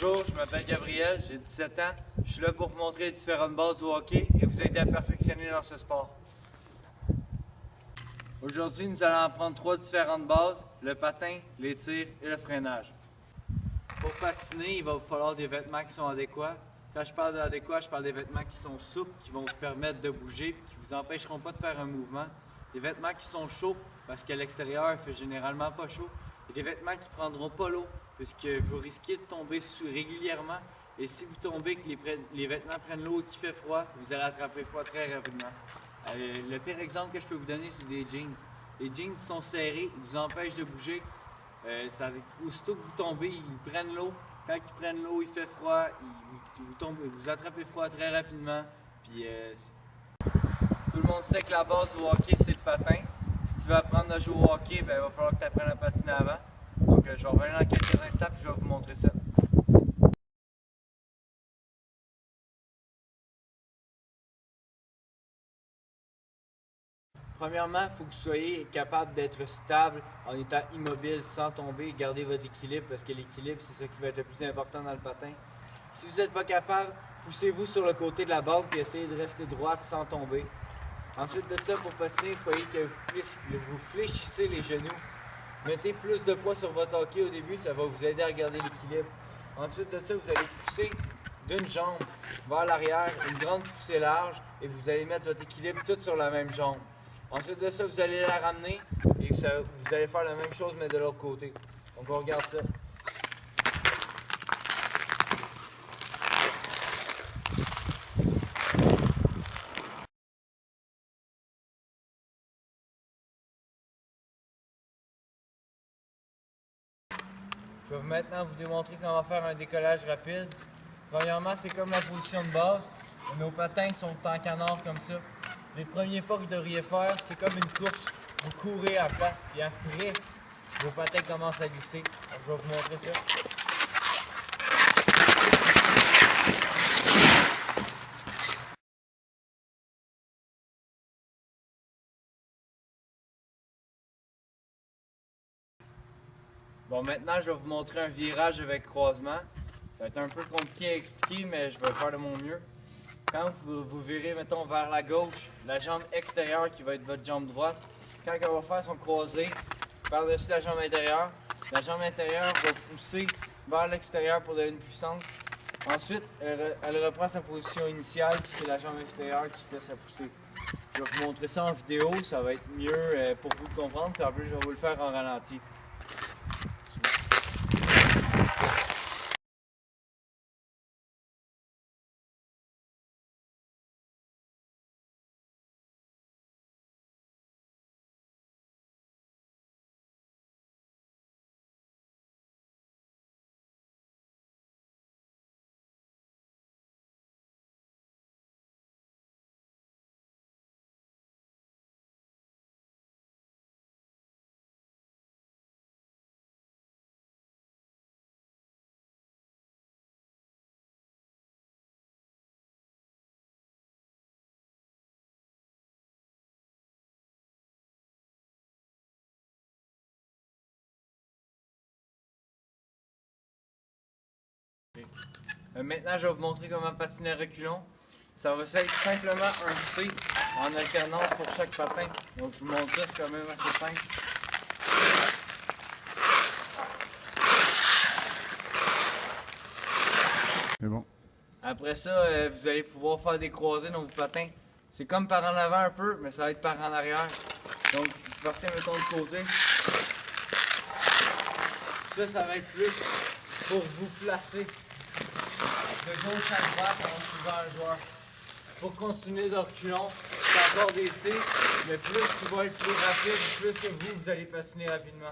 Bonjour, je m'appelle Gabriel, j'ai 17 ans. Je suis là pour vous montrer les différentes bases du hockey et vous aider à perfectionner dans ce sport. Aujourd'hui, nous allons apprendre 3 différentes bases, le patin, les tirs et le freinage. Pour patiner, il va vous falloir des vêtements qui sont adéquats. Quand je parle d'adéquats, je parle des vêtements qui sont souples, qui vont vous permettre de bouger et qui ne vous empêcheront pas de faire un mouvement. Des vêtements qui sont chauds, parce qu'à l'extérieur, il fait généralement pas chaud. Et des vêtements qui ne prendront pas l'eau, puisque vous risquez de tomber régulièrement. Et si vous tombez et que les vêtements prennent l'eau et qu'il fait froid, vous allez attraper froid très rapidement. Le pire exemple que je peux vous donner, c'est des jeans. Les jeans sont serrés, ils vous empêchent de bouger. Aussitôt que vous tombez, ils prennent l'eau. Quand ils prennent l'eau, il fait froid, vous attrapez froid très rapidement. Puis, tout le monde sait que la base au hockey, c'est le patin. Si tu veux apprendre à jouer au hockey, il va falloir que tu apprennes à patiner avant. Donc, je vais revenir dans quelques instants et je vais vous montrer ça. Premièrement, il faut que vous soyez capable d'être stable en étant immobile sans tomber. Gardez votre équilibre parce que l'équilibre, c'est ce qui va être le plus important dans le patin. Si vous n'êtes pas capable, poussez-vous sur le côté de la balle et essayez de rester droite sans tomber. Ensuite de ça, pour patiner, il faut que vous fléchissez les genoux. Mettez plus de poids sur votre hockey au début, ça va vous aider à garder l'équilibre. Ensuite de ça, vous allez pousser d'une jambe vers l'arrière, une grande poussée large, et vous allez mettre votre équilibre tout sur la même jambe. Ensuite de ça, vous allez la ramener et vous allez faire la même chose mais de l'autre côté. Donc on regarde ça. Je vais maintenant vous démontrer comment faire un décollage rapide. Premièrement, c'est comme la position de base. Nos patins sont en canard comme ça. Les premiers pas que vous devriez faire, c'est comme une course. Vous courez à la place, puis après, vos patins commencent à glisser. Donc, je vais vous montrer ça. Bon, maintenant, je vais vous montrer un virage avec croisement. Ça va être un peu compliqué à expliquer, mais je vais faire de mon mieux. Quand vous virez, mettons, vers la gauche, la jambe extérieure qui va être votre jambe droite, quand elle va faire son croisé par-dessus la jambe intérieure va pousser vers l'extérieur pour donner une puissance. Ensuite, elle reprend sa position initiale, puis c'est la jambe extérieure qui fait sa poussée. Je vais vous montrer ça en vidéo, ça va être mieux pour vous de comprendre, puis en plus, je vais vous le faire en ralenti. Maintenant, je vais vous montrer comment patiner à reculons. Ça va être simplement un C en alternance pour chaque patin. Donc, je vous montre ça, c'est quand même assez simple. C'est bon. Après ça, vous allez pouvoir faire des croisés dans vos patins. C'est comme par en avant un peu, mais ça va être par en arrière. Donc, vous partez, mettons, de côté. Ça va être plus pour vous placer de gauche à droite en suivant un joueur. Pour continuer de reculons, c'est encore des C, mais plus qu'il va être plus rapide, plus que vous allez patiner rapidement.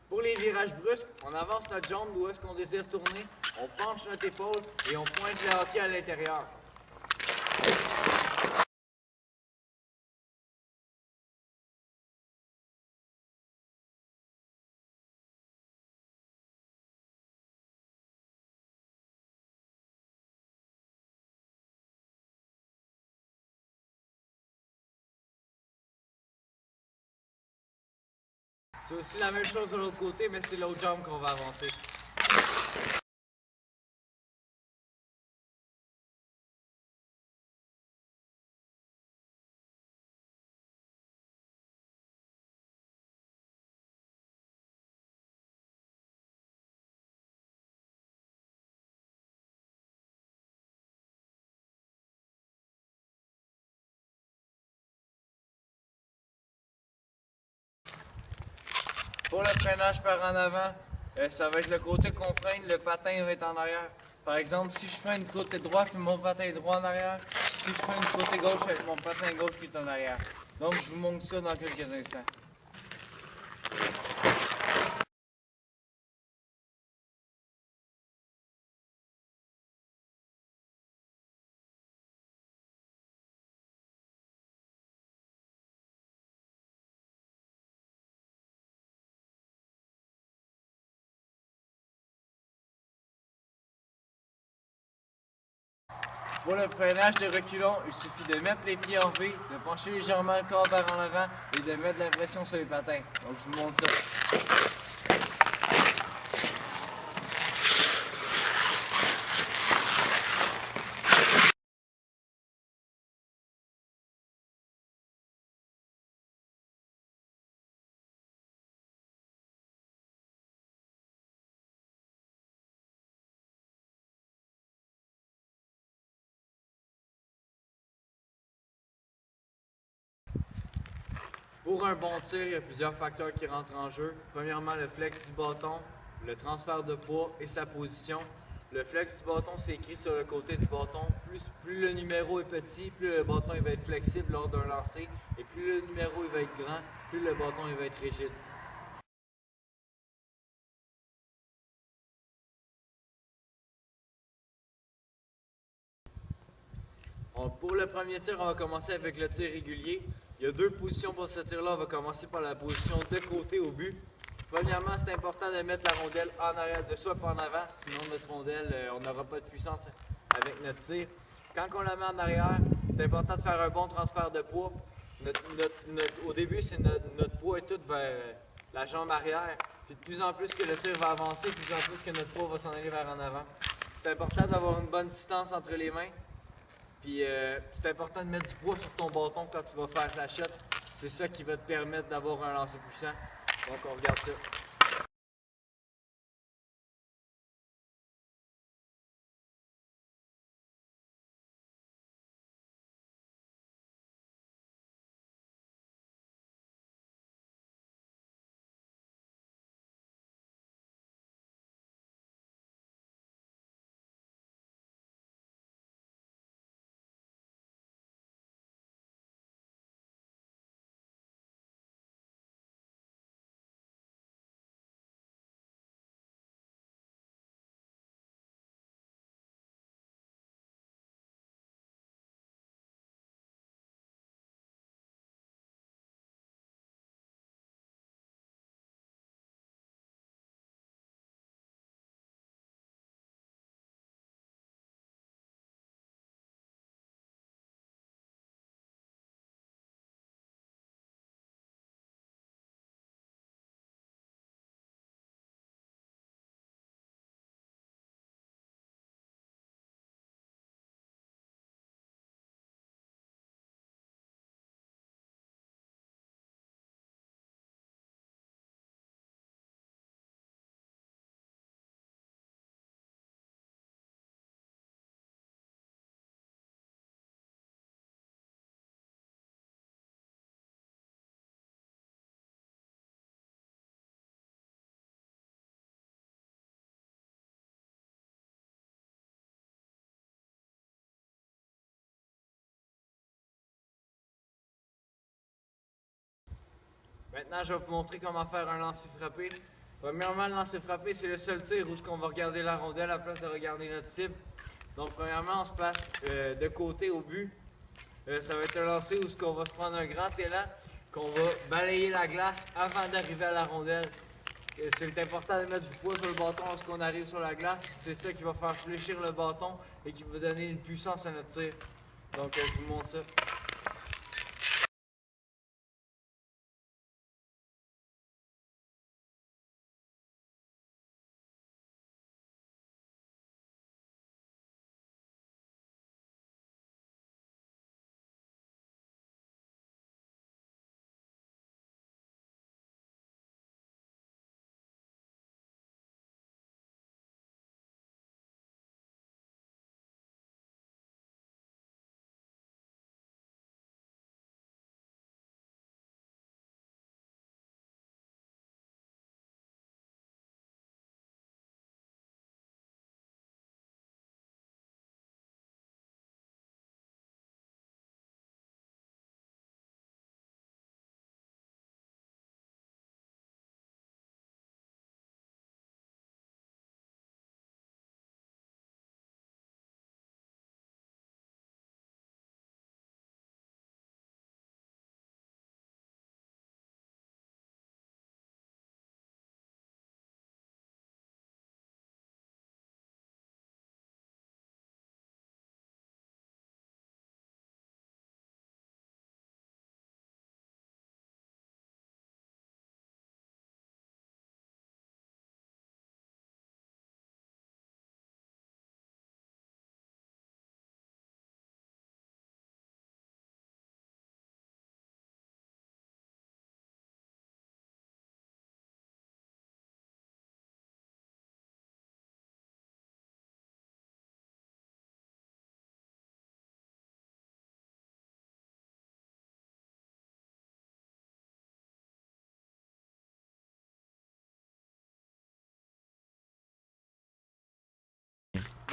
Pour les virages brusques, on avance notre jambe d'où est-ce qu'on désire tourner, on penche notre épaule et on pointe le hockey à l'intérieur. C'est aussi la même chose de l'autre côté, mais c'est l'autre jambe qu'on va avancer. Pour le freinage par en avant, ça va être le côté qu'on freine, le patin va être en arrière. Par exemple, si je freine du côté droit, c'est mon patin droit en arrière. Si je freine du côté gauche, c'est mon patin gauche qui est en arrière. Donc, je vous montre ça dans quelques instants. Pour le freinage de reculons, il suffit de mettre les pieds en V, de pencher légèrement le corps vers en avant et de mettre de la pression sur les patins. Donc, je vous montre ça. Pour un bon tir, il y a plusieurs facteurs qui rentrent en jeu. Premièrement, le flex du bâton, le transfert de poids et sa position. Le flex du bâton, c'est écrit sur le côté du bâton. Plus le numéro est petit, plus le bâton il va être flexible lors d'un lancer. Et plus le numéro il va être grand, plus le bâton il va être rigide. Pour le premier tir, on va commencer avec le tir régulier. Il y a deux positions pour ce tir-là. On va commencer par la position de côté au but. Premièrement, c'est important de mettre la rondelle en arrière de soi, pas en avant. Sinon, notre rondelle, on n'aura pas de puissance avec notre tir. Quand on la met en arrière, c'est important de faire un bon transfert de poids. Au début, notre poids est tout vers la jambe arrière. Puis de plus en plus que le tir va avancer, de plus en plus que notre poids va s'en aller vers en avant. C'est important d'avoir une bonne distance entre les mains. Puis c'est important de mettre du poids sur ton bâton quand tu vas faire la shot. C'est ça qui va te permettre d'avoir un lancer puissant. Donc on regarde ça. Maintenant, je vais vous montrer comment faire un lancer frappé. Premièrement, le lancer frappé, c'est le seul tir où on va regarder la rondelle à la place de regarder notre cible. Donc, premièrement, on se place de côté au but. Ça va être un lancer où on va se prendre un grand élan, qu'on va balayer la glace avant d'arriver à la rondelle. C'est important de mettre du poids sur le bâton lorsqu'on arrive sur la glace. C'est ça qui va faire fléchir le bâton et qui va donner une puissance à notre tir. Donc, je vous montre ça.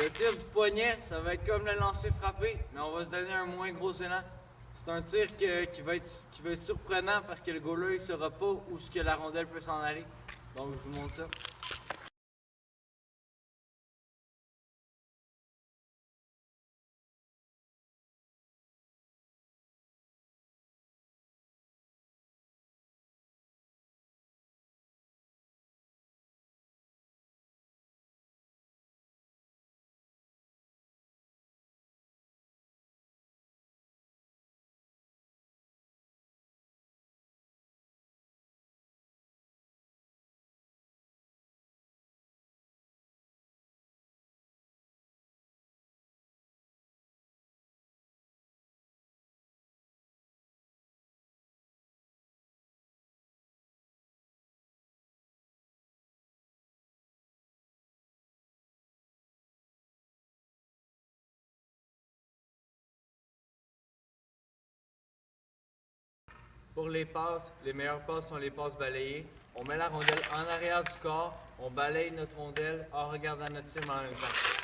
Le tir du poignet, ça va être comme le lancer frappé, mais on va se donner un moins gros élan. C'est un tir qui va être surprenant parce que le goaler ne saura pas où ce que la rondelle peut s'en aller. Donc je vous montre ça. Pour les passes, les meilleures passes sont les passes balayées. On met la rondelle en arrière du corps, on balaye notre rondelle en regardant notre cible en même temps.